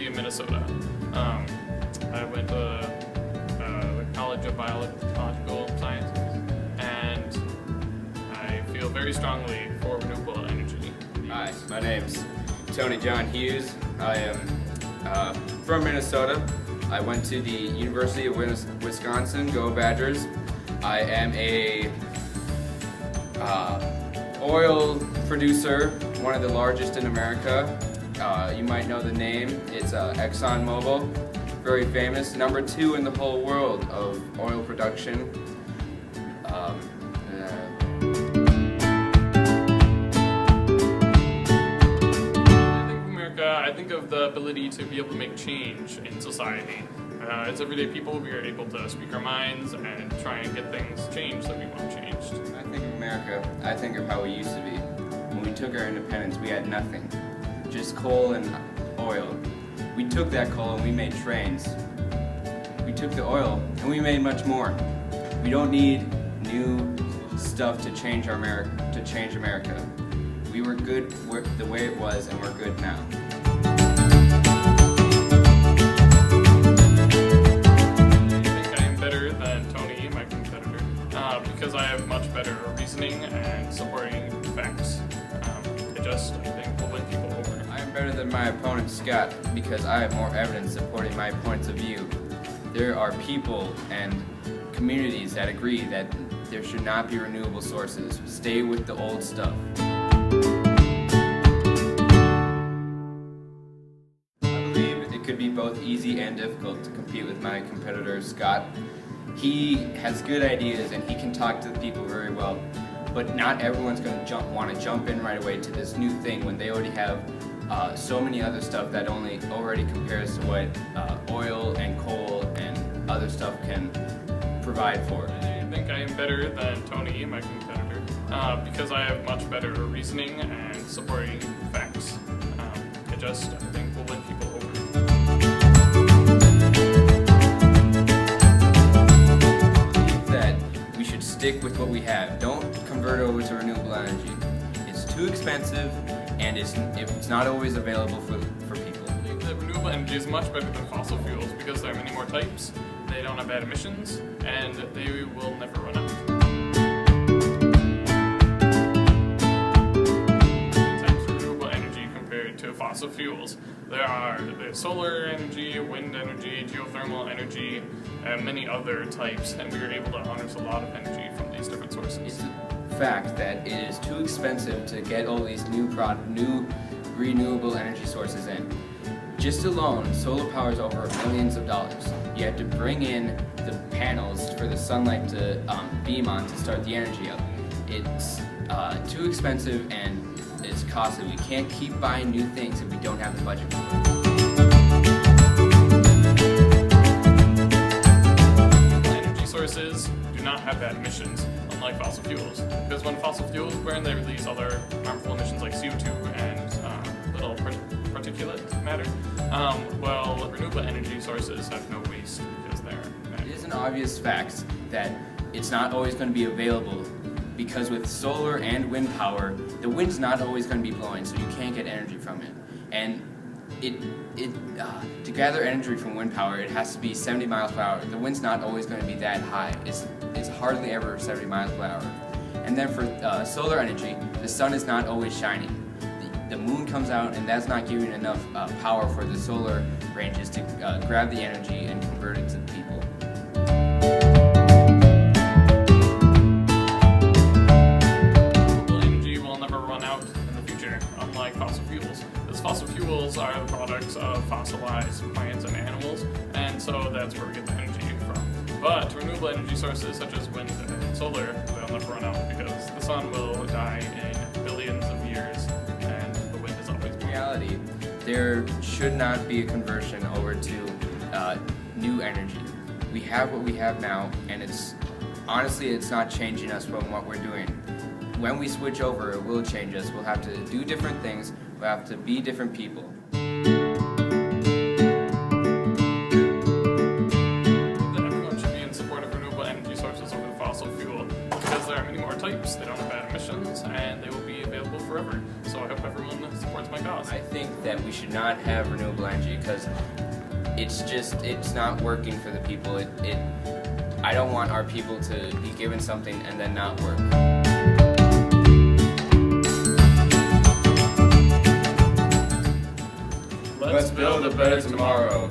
in Minnesota. I went to the College of Biological Sciences, and I feel very strongly for renewable energy. Hi, my name's Tony John Hughes. I am from Minnesota. I went to the University of Wisconsin, Go Badgers. I am a oil producer, one of the largest in America. You might know the name. It's ExxonMobil, very famous, number 2 in the whole world of oil production. I think of the ability to be able to make change in society. As everyday people, we are able to speak our minds and try and get things changed that we want changed. I think of America, I think of how we used to be. When we took our independence, we had nothing. Just coal and oil. We took that coal and we made trains. We took the oil and we made much more. We don't need new stuff to change America. We were good the way it was, and we're good now. Because I have much better reasoning and supporting facts. I think will win people over. I am better than my opponent Scott because I have more evidence supporting my points of view. There are people and communities that agree that there should not be renewable sources. Stay with the old stuff. I believe it could be both easy and difficult to compete with my competitor Scott. He has good ideas and he can talk to the people very well, but not everyone's going to want to jump in right away to this new thing when they already have so many other stuff that already compares to what oil and coal and other stuff can provide for. I think I am better than Tony, my competitor, because I have much better reasoning and supporting facts. I think will win people over. Stick with what we have. Don't convert over to renewable energy. It's too expensive and it's not always available for people. I think that renewable energy is much better than fossil fuels because there are many more types, they don't have bad emissions, and they will never run out. Types of renewable energy compared to fossil fuels. There's solar energy, wind energy, geothermal energy, and many other types, and we are able to harness a lot of energy from these different sources. It's a fact that it is too expensive to get all these new renewable energy sources in. Just alone, solar power is over millions of dollars. You have to bring in the panels for the sunlight to beam on to start the energy up. It's too expensive and it's costly. We can't keep buying new things if we don't have the budget for it. Energy sources do not have bad emissions, unlike fossil fuels. Because when fossil fuels burn, they release other harmful emissions like CO2 and little particulate matter. Well, renewable energy sources have no waste because they're natural. It is an obvious fact that it's not always going to be available. Because with solar and wind power, the wind's not always going to be blowing, so you can't get energy from it. And to gather energy from wind power, it has to be 70 miles per hour. The wind's not always going to be that high. It's hardly ever 70 miles per hour. And then for solar energy, the sun is not always shining. The moon comes out, and that's not giving enough power for the solar ranges to grab the energy and convert it to the people. Fossil fuels. Because fossil fuels are the products of fossilized plants and animals, and so that's where we get the energy from. But renewable energy sources such as wind and solar, they'll never run out because the sun will die in billions of years, and the wind is always blowing. In reality, there should not be a conversion over to new energy. We have what we have now, and honestly, it's not changing us from what we're doing. When we switch over, it will change us. We'll have to do different things. We'll have to be different people. Everyone should be in support of renewable energy sources over fossil fuel because there there are many more types, they don't have bad emissions, and they will be available forever. So I hope everyone supports my cause. I think that we should not have renewable energy because it's not working for the people. I don't want our people to be given something and then not work. Let's build a better tomorrow.